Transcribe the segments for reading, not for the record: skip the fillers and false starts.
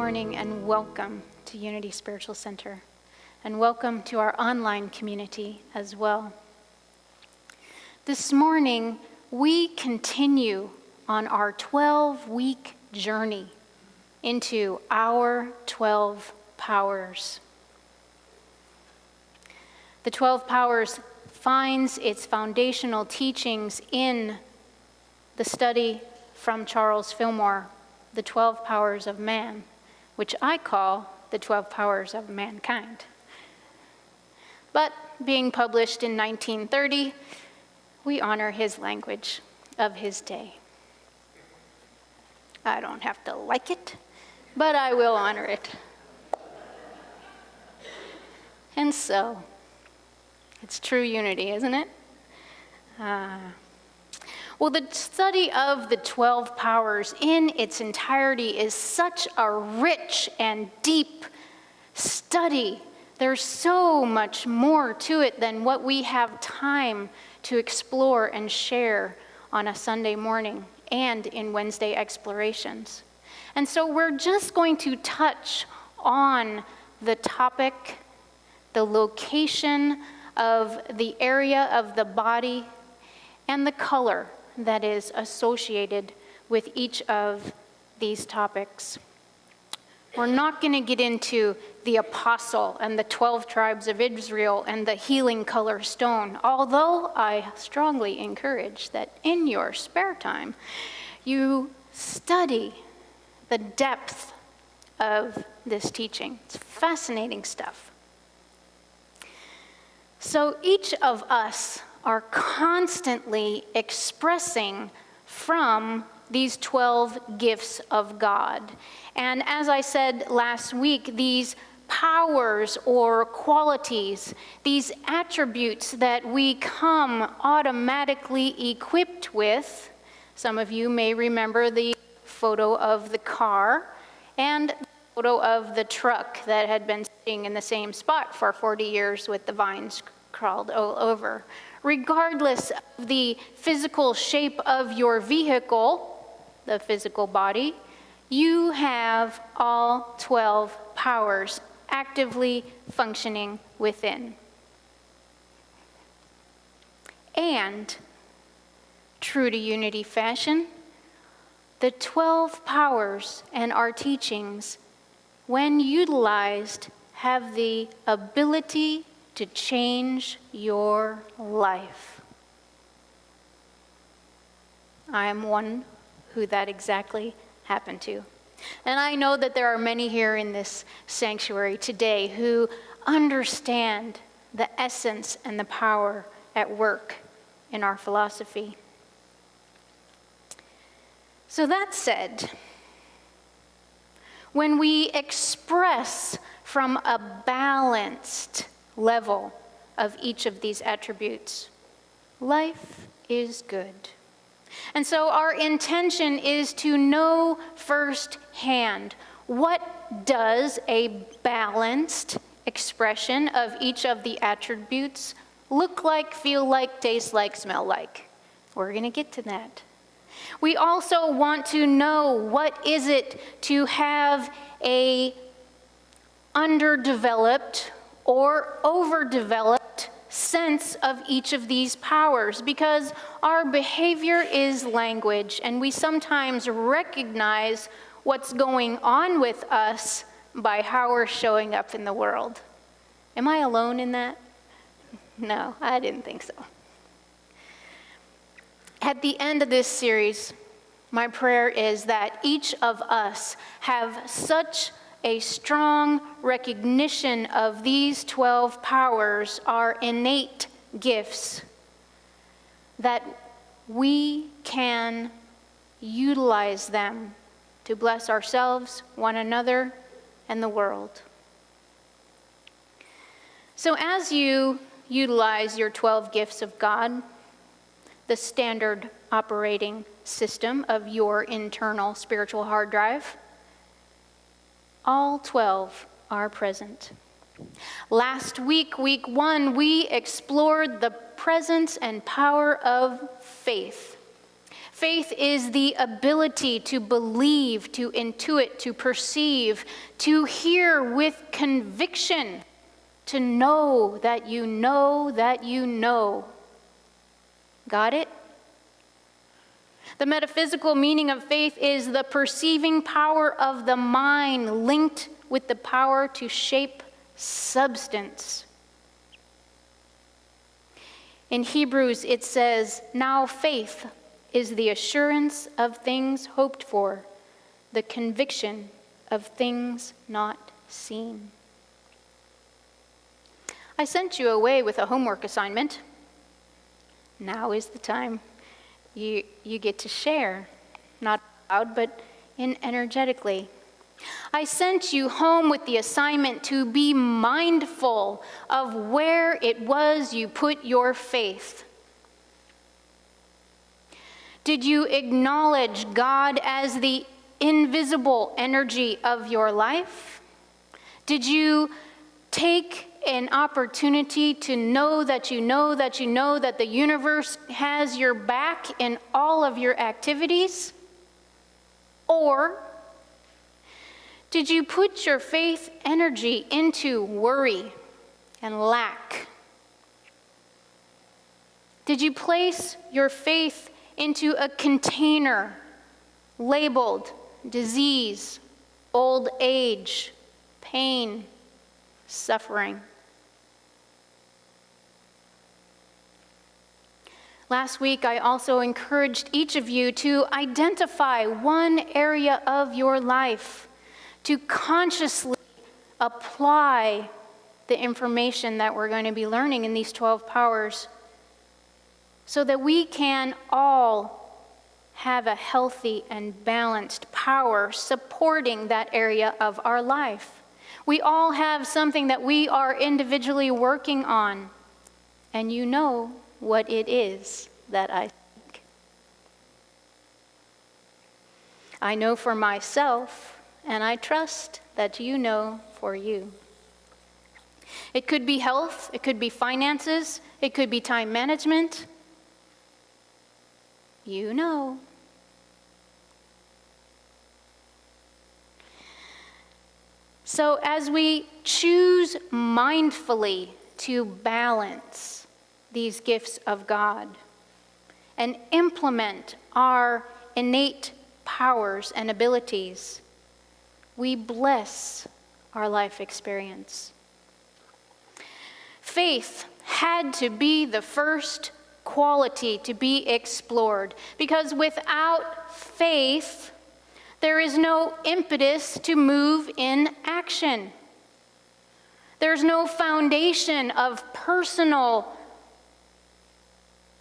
morning and welcome to Unity Spiritual Center, and welcome to our online community as well. This morning, we continue on our 12-week journey into our 12 powers. The 12 powers finds its foundational teachings in the study from Charles Fillmore, The 12 Powers of Man, which I call the 12 Powers of Mankind. But being published in 1930, we honor his language of his day. I don't have to like it, but I will honor it. And so, it's true unity, isn't it? Well, the study of the 12 powers in its entirety is such a rich and deep study. There's so much more to it than what we have time to explore and share on a Sunday morning and in Wednesday explorations. And so we're just going to touch on the topic, the location of the area of the body, and the color that is associated with each of these topics. We're not going to get into the apostle and the 12 tribes of Israel and the healing color stone, although I strongly encourage that in your spare time, you study the depth of this teaching. It's fascinating stuff. So each of us are constantly expressing from these 12 gifts of God. And as I said last week, these powers or qualities, these attributes that we come automatically equipped with, some of you may remember the photo of the car and the photo of the truck that had been sitting in the same spot for 40 years with the vines crawled all over. Regardless of the physical shape of your vehicle, the physical body, you have all 12 powers actively functioning within. And, true to unity fashion, the 12 powers and our teachings, when utilized, have the ability to change your life. I am one who that exactly happened to. And I know that there are many here in this sanctuary today who understand the essence and the power at work in our philosophy. So that said, when we express from a balanced level of each of these attributes, life is good. And so our intention is to know firsthand, what does a balanced expression of each of the attributes look like, feel like, taste like, smell like? We're going to get to that. We also want to know, what is it to have a underdeveloped or overdeveloped sense of each of these powers, because our behavior is language, and we sometimes recognize what's going on with us by how we're showing up in the world. Am I alone in that? No, I didn't think so. At the end of this series, my prayer is that each of us have such a strong recognition of these 12 powers, our innate gifts, that we can utilize them to bless ourselves, one another, and the world. So as you utilize your 12 gifts of God, the standard operating system of your internal spiritual hard drive, all 12 are present. Last week, week 1, we explored the presence and power of faith. Faith is the ability to believe, to intuit, to perceive, to hear with conviction, to know that you know that you know. Got it? The metaphysical meaning of faith is the perceiving power of the mind linked with the power to shape substance. In Hebrews, it says, "Now faith is the assurance of things hoped for, the conviction of things not seen." I sent you away with a homework assignment. Now is the time you get to share, not loud, but energetically. I sent you home with the assignment to be mindful of where it was you put your faith. Did you acknowledge God as the invisible energy of your life? Did you take an opportunity to know that you know that you know that the universe has your back in all of your activities? Or did you put your faith energy into worry and lack? Did you place your faith into a container labeled disease, old age, pain, suffering? Last week, I also encouraged each of you to identify one area of your life, to consciously apply the information that we're going to be learning in these 12 powers, so that we can all have a healthy and balanced power supporting that area of our life. We all have something that we are individually working on, and you know what it is that I think. I know for myself, and I trust that you know for you. It could be health, it could be finances, it could be time management. You know. So as we choose mindfully to balance these gifts of God and implement our innate powers and abilities, we bless our life experience. Faith had to be the first quality to be explored, because without faith, there is no impetus to move in action. There's no foundation of personal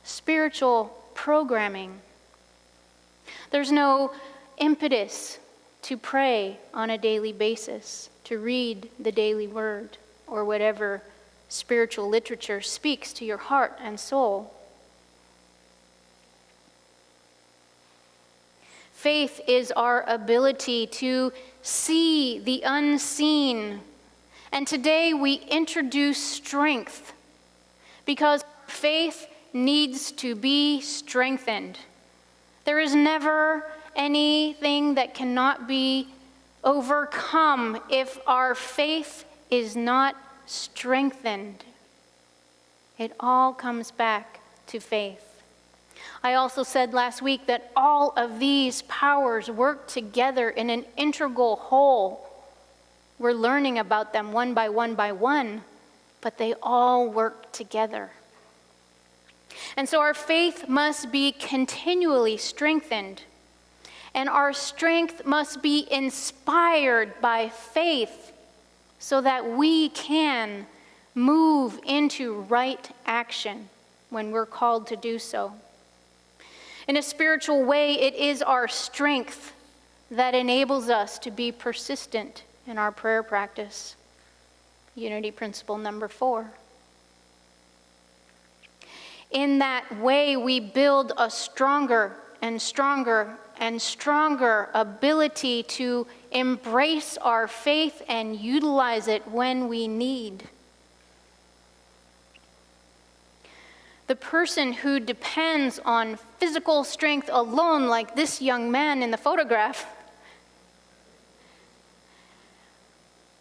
spiritual programming. There's no impetus to pray on a daily basis, to read the daily word, or whatever spiritual literature speaks to your heart and soul. Faith is our ability to see the unseen. And today we introduce strength, because faith needs to be strengthened. There is never anything that cannot be overcome if our faith is not strengthened. It all comes back to faith. I also said last week that all of these powers work together in an integral whole. We're learning about them one by one, but they all work together. And so our faith must be continually strengthened, and our strength must be inspired by faith so that we can move into right action when we're called to do so. In a spiritual way, it is our strength that enables us to be persistent in our prayer practice. Unity principle number 4. In that way, we build a stronger and stronger and stronger ability to embrace our faith and utilize it when we need. The person who depends on physical strength alone, like this young man in the photograph,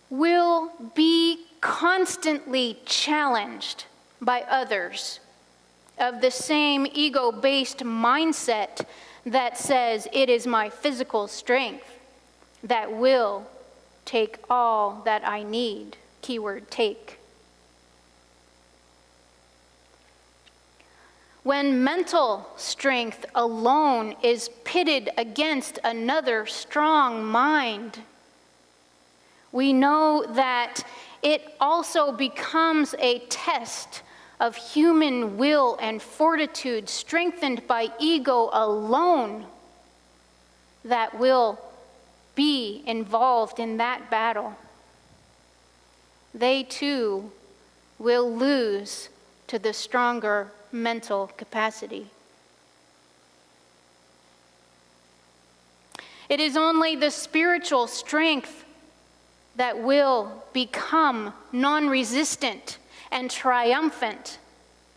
will be constantly challenged by others of the same ego-based mindset that says it is my physical strength that will take all that I need. Keyword take. When mental strength alone is pitted against another strong mind, we know that it also becomes a test of human will and fortitude strengthened by ego alone that will be involved in that battle. They too will lose to the stronger mental capacity. It is only the spiritual strength that will become non-resistant and triumphant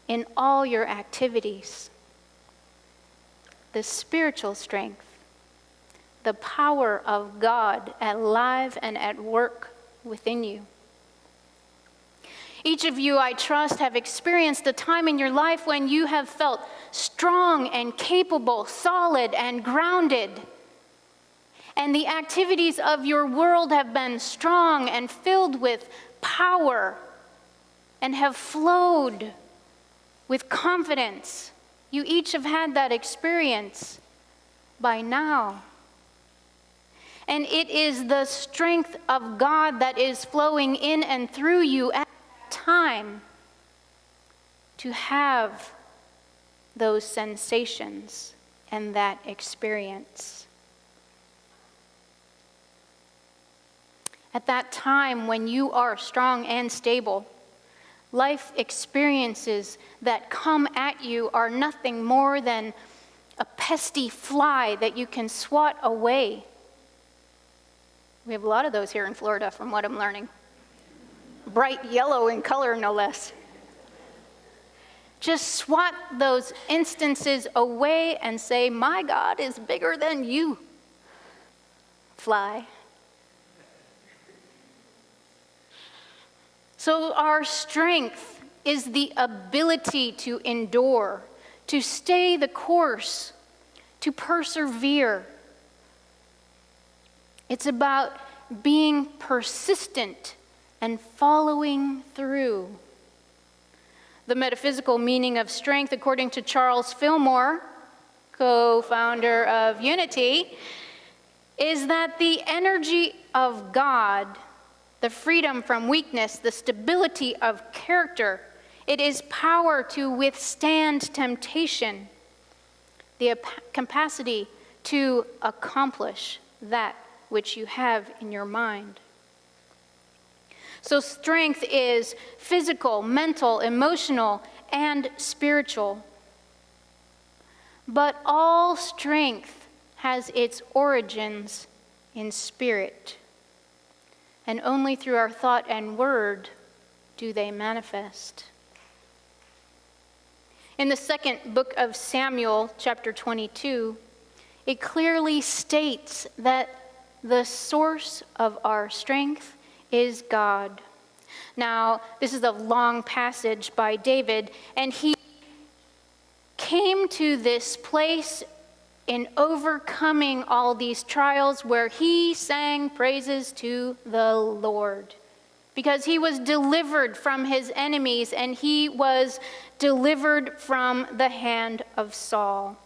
in all your activities. The spiritual strength, the power of God alive and at work within you. Each of you, I trust, have experienced a time in your life when you have felt strong and capable, solid and grounded. And the activities of your world have been strong and filled with power and have flowed with confidence. You each have had that experience by now. And it is the strength of God that is flowing in and through you at that time to have those sensations and that experience. At that time when you are strong and stable, life experiences that come at you are nothing more than a pesky fly that you can swat away. We have a lot of those here in Florida, from what I'm learning. Bright yellow in color, no less. Just swat those instances away and say, my God is bigger than you, fly. So our strength is the ability to endure, to stay the course, to persevere. It's about being persistent and following through. The metaphysical meaning of strength, according to Charles Fillmore, co-founder of Unity, is that the energy of God, the freedom from weakness, the stability of character, it is power to withstand temptation, the capacity to accomplish that which you have in your mind. So strength is physical, mental, emotional, and spiritual. But all strength has its origins in spirit. And only through our thought and word do they manifest. In the second book of Samuel, chapter 22, it clearly states that the source of our strength is God. Now, this is a long passage by David, and he came to this place in overcoming all these trials where he sang praises to the Lord, because he was delivered from his enemies and he was delivered from the hand of Saul.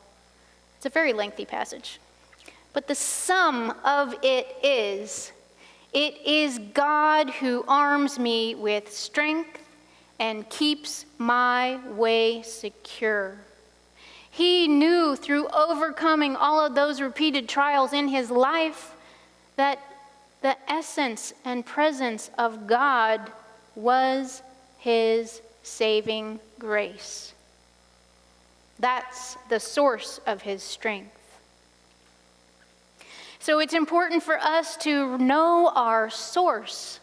It's a very lengthy passage, but the sum of it is God who arms me with strength and keeps my way secure. He knew through overcoming all of those repeated trials in his life that the essence and presence of God was his saving grace. That's the source of his strength. So it's important for us to know our source,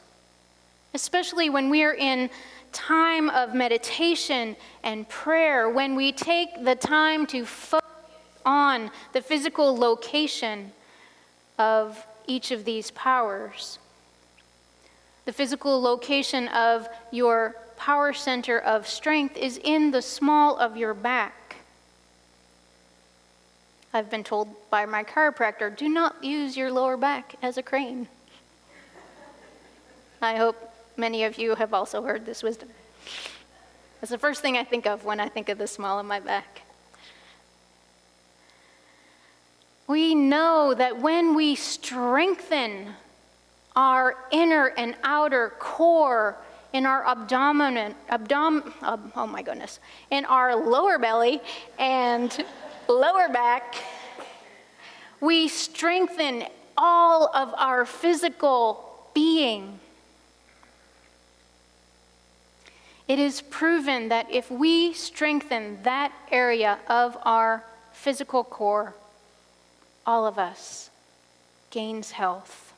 especially when we are in time of meditation and prayer, when we take the time to focus on the physical location of each of these powers, the physical location of your power center of strength is in the small of your back. I've been told by my chiropractor, do not use your lower back as a crane. I hope many of you have also heard this wisdom. That's the first thing I think of when I think of the small of my back. We know that when we strengthen our inner and outer core in our in our lower belly and lower back, we strengthen all of our physical being. It is proven that if we strengthen that area of our physical core, all of us gains health.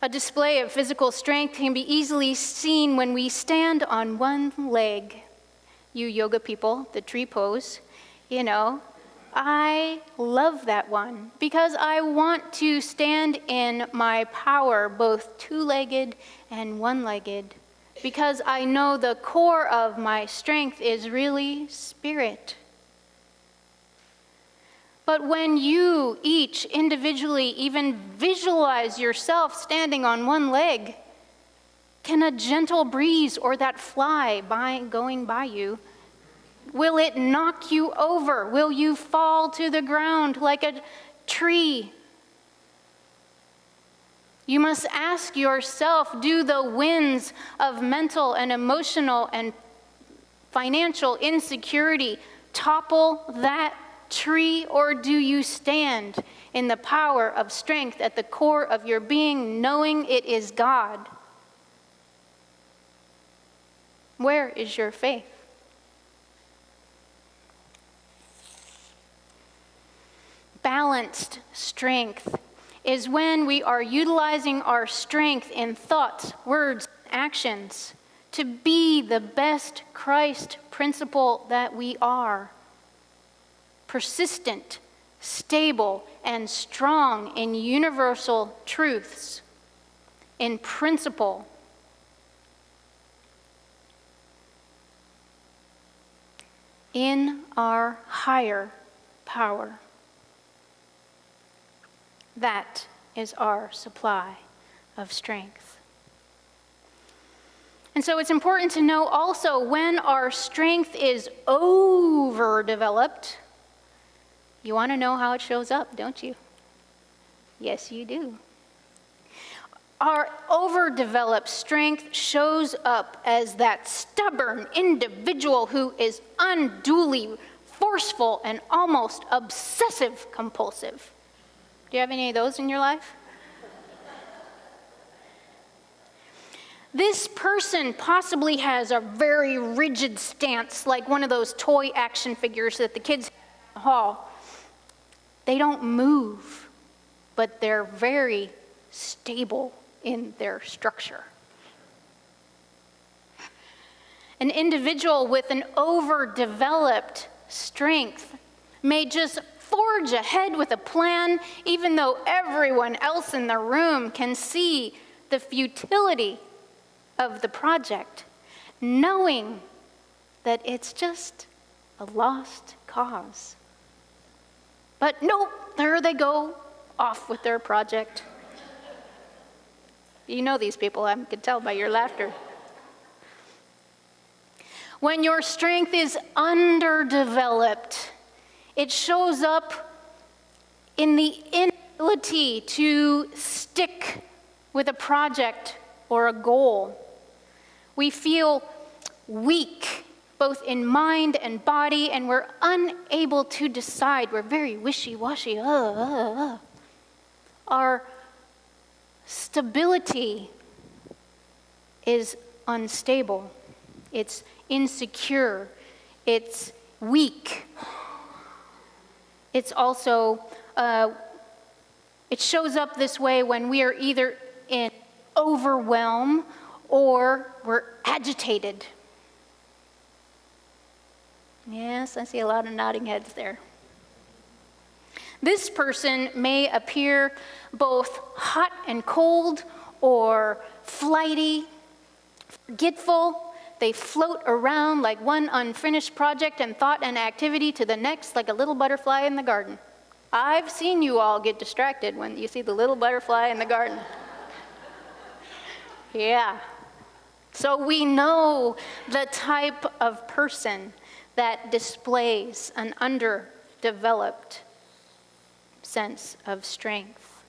A display of physical strength can be easily seen when we stand on one leg. You yoga people, the tree pose, I love that one because I want to stand in my power, both two-legged and one-legged, because I know the core of my strength is really spirit. But when you each individually even visualize yourself standing on one leg, can a gentle breeze or that fly going by you, will it knock you over? Will you fall to the ground like a tree? You must ask yourself, do the winds of mental and emotional and financial insecurity topple that tree, or do you stand in the power of strength at the core of your being, knowing it is God? Where is your faith? Balanced strength is when we are utilizing our strength in thoughts, words, actions to be the best Christ principle that we are. Persistent, stable, and strong in universal truths, in principle. In our higher power. That is our supply of strength. And so it's important to know also when our strength is overdeveloped. You want to know how it shows up, don't you? Yes, you do. Our overdeveloped strength shows up as that stubborn individual who is unduly forceful and almost obsessive compulsive. Do you have any of those in your life? This person possibly has a very rigid stance, like one of those toy action figures that the kids have in the hall. They don't move, but they're very stable in their structure. An individual with an overdeveloped strength may just forge ahead with a plan, even though everyone else in the room can see the futility of the project, knowing that it's just a lost cause. But nope, there they go, off with their project. You know these people, I can tell by your laughter. When your strength is underdeveloped, it shows up in the inability to stick with a project or a goal. We feel weak, both in mind and body, and we're unable to decide. We're very wishy-washy. Our stability is unstable. It's insecure. It's weak. It's also, it shows up this way when we are either in overwhelm or we're agitated. Yes, I see a lot of nodding heads there. This person may appear both hot and cold or flighty, forgetful. They float around like one unfinished project and thought and activity to the next, like a little butterfly in the garden. I've seen you all get distracted when you see the little butterfly in the garden. Yeah. So we know the type of person that displays an underdeveloped sense of strength.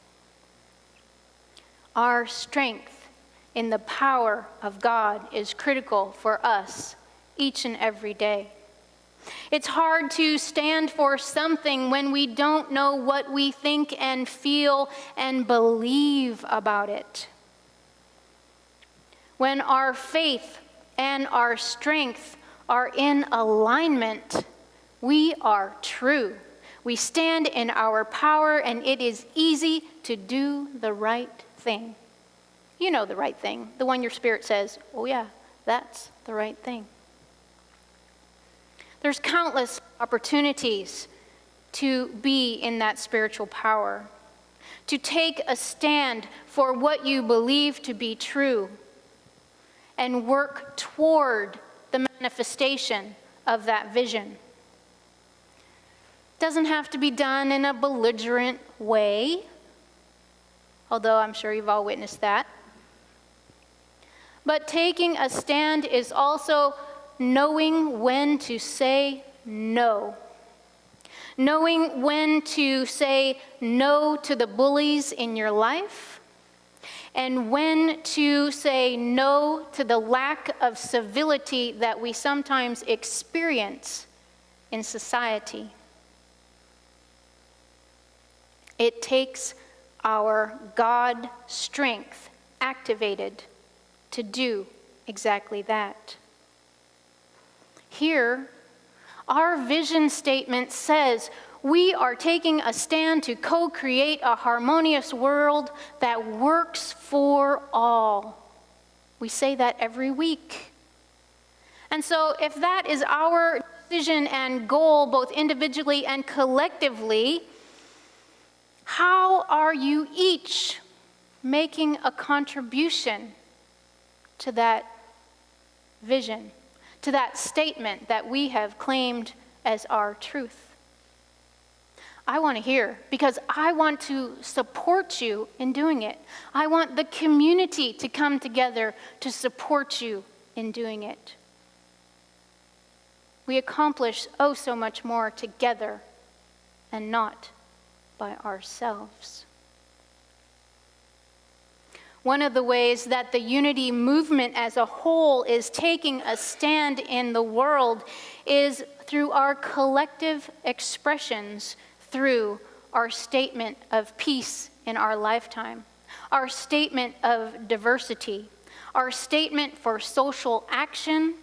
Our strength in the power of God is critical for us each and every day. It's hard to stand for something when we don't know what we think and feel and believe about it. When our faith and our strength are in alignment, we are true. We stand in our power, and it is easy to do the right thing. You know the right thing, the one your spirit says, oh yeah, that's the right thing. There's countless opportunities to be in that spiritual power, to take a stand for what you believe to be true, and work toward the manifestation of that vision. Doesn't have to be done in a belligerent way, although I'm sure you've all witnessed that. But taking a stand is also knowing when to say no. Knowing when to say no to the bullies in your life, and when to say no to the lack of civility that we sometimes experience in society. It takes our God strength activated to do exactly that. Here, our vision statement says we are taking a stand to co-create a harmonious world that works for all. We say that every week. And so if that is our decision and goal, both individually and collectively, how are you each making a contribution to that vision, to that statement that we have claimed as our truth? I want to hear, because I want to support you in doing it. I want the community to come together to support you in doing it. We accomplish oh so much more together and not by ourselves. One of the ways that the unity movement as a whole is taking a stand in the world is through our collective expressions, through our statement of peace in our lifetime, our statement of diversity, our statement for social action,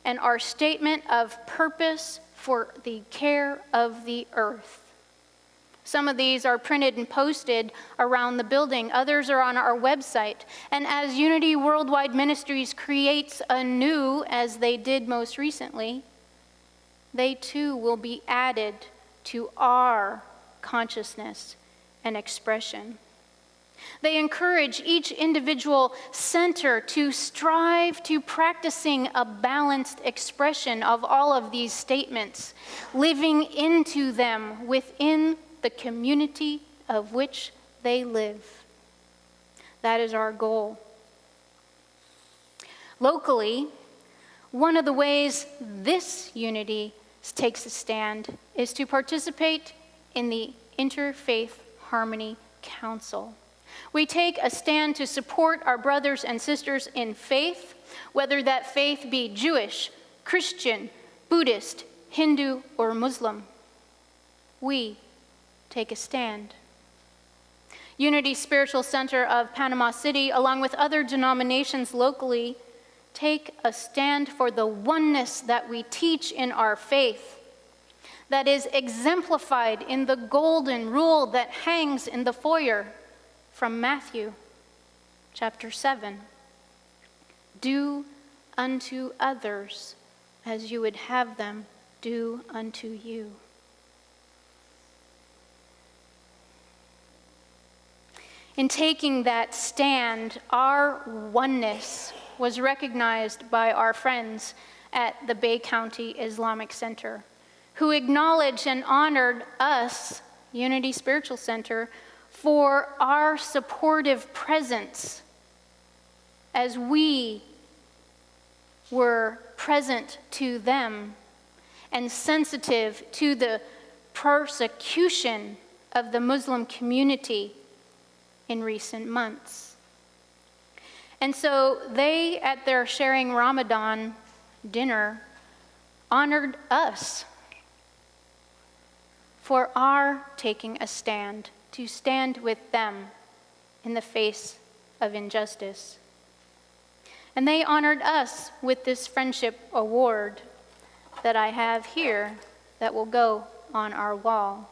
and our statement of purpose for the care of the earth. Some of these are printed and posted around the building. Others are on our website. And as Unity Worldwide Ministries creates anew, as they did most recently, they too will be added to our consciousness and expression. They encourage each individual center to strive to practicing a balanced expression of all of these statements, living into them within the community of which they live. That is our goal. Locally, one of the ways this unity takes a stand is to participate in the Interfaith Harmony Council. We take a stand to support our brothers and sisters in faith, whether that faith be Jewish, Christian, Buddhist, Hindu, or Muslim. We take a stand. Unity Spiritual Center of Panama City, along with other denominations locally, take a stand for the oneness that we teach in our faith, that is exemplified in the golden rule that hangs in the foyer from Matthew chapter 7. Do unto others as you would have them do unto you. In taking that stand, our oneness was recognized by our friends at the Bay County Islamic Center, who acknowledged and honored us, Unity Spiritual Center, for our supportive presence as we were present to them and sensitive to the persecution of the Muslim community in recent months. And so they, at their Sharing Ramadan dinner, honored us for our taking a stand, to stand with them in the face of injustice. And they honored us with this friendship award that I have here that will go on our wall.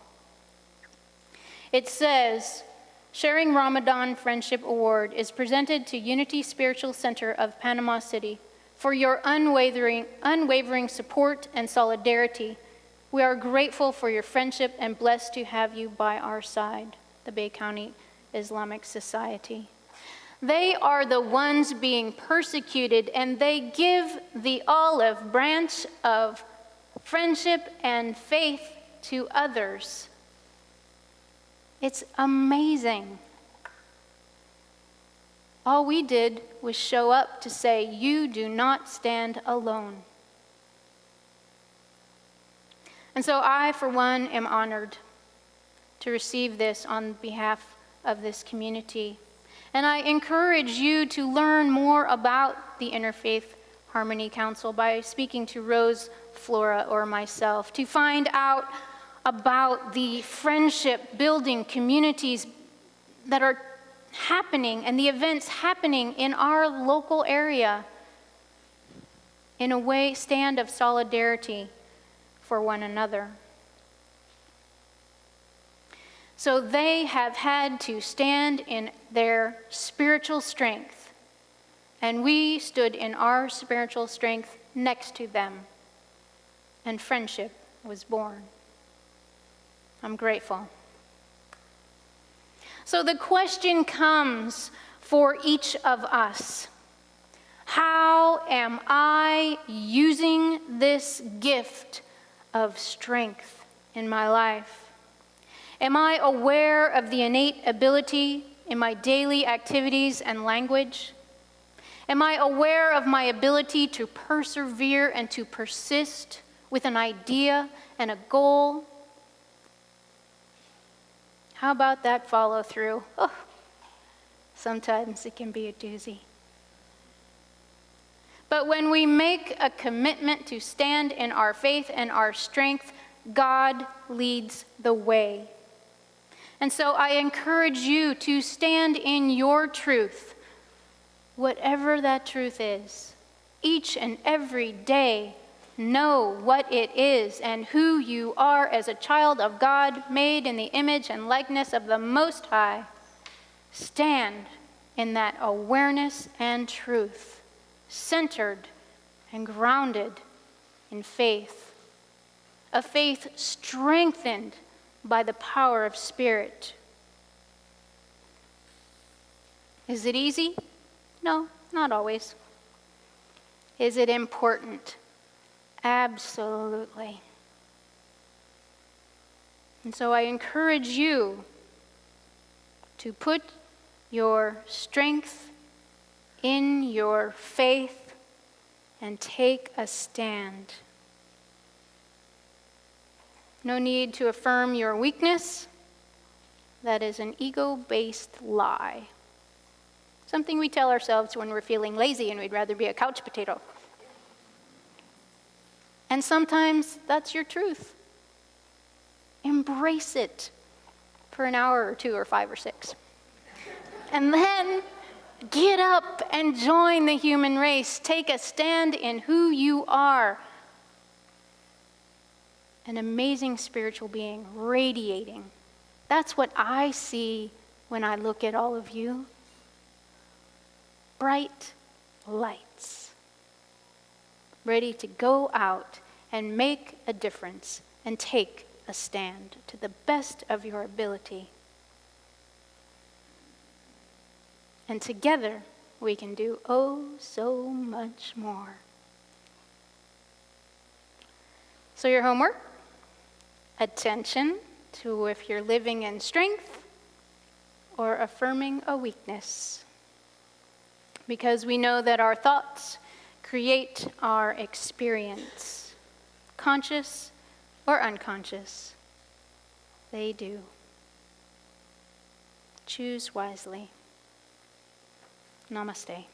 It says, Sharing Ramadan Friendship Award is presented to Unity Spiritual Center of Panama City for your unwavering support and solidarity. We are grateful for your friendship and blessed to have you by our side, the Bay County Islamic Society. They are the ones being persecuted, and they give the olive branch of friendship and faith to others. It's amazing. All we did was show up to say, you do not stand alone. And so I, for one, am honored to receive this on behalf of this community. And I encourage you to learn more about the Interfaith Harmony Council by speaking to Rose, Flora, or myself, to find out about the friendship building communities that are happening and the events happening in our local area in a stand of solidarity for one another. So they have had to stand in their spiritual strength, and we stood in our spiritual strength next to them, and friendship was born. I'm grateful. So the question comes for each of us. How am I using this gift of strength in my life? Am I aware of the innate ability in my daily activities and language? Am I aware of my ability to persevere and to persist with an idea and a goal? How about that follow through? Oh, sometimes it can be a doozy. But when we make a commitment to stand in our faith and our strength, God leads the way. And so I encourage you to stand in your truth, whatever that truth is. Each and every day, know what it is and who you are as a child of God, made in the image and likeness of the Most High. Stand in that awareness and truth, centered and grounded in faith, a faith strengthened by the power of Spirit. Is it easy? No, not always. Is it important? Absolutely. And so I encourage you to put your strength in your faith and take a stand. No need to affirm your weakness. That is an ego-based lie. Something we tell ourselves when we're feeling lazy and we'd rather be a couch potato. And sometimes that's your truth. Embrace it for an hour or 2 or 5 or 6. And then get up and join the human race. Take a stand in who you are. An amazing spiritual being radiating. That's what I see when I look at all of you. Bright lights. ready to go out and make a difference and take a stand to the best of your ability. And together, we can do oh so much more. So your homework, attention to if you're living in strength or affirming a weakness. Because we know that our thoughts create our experience, conscious or unconscious. They do. Choose wisely. Namaste.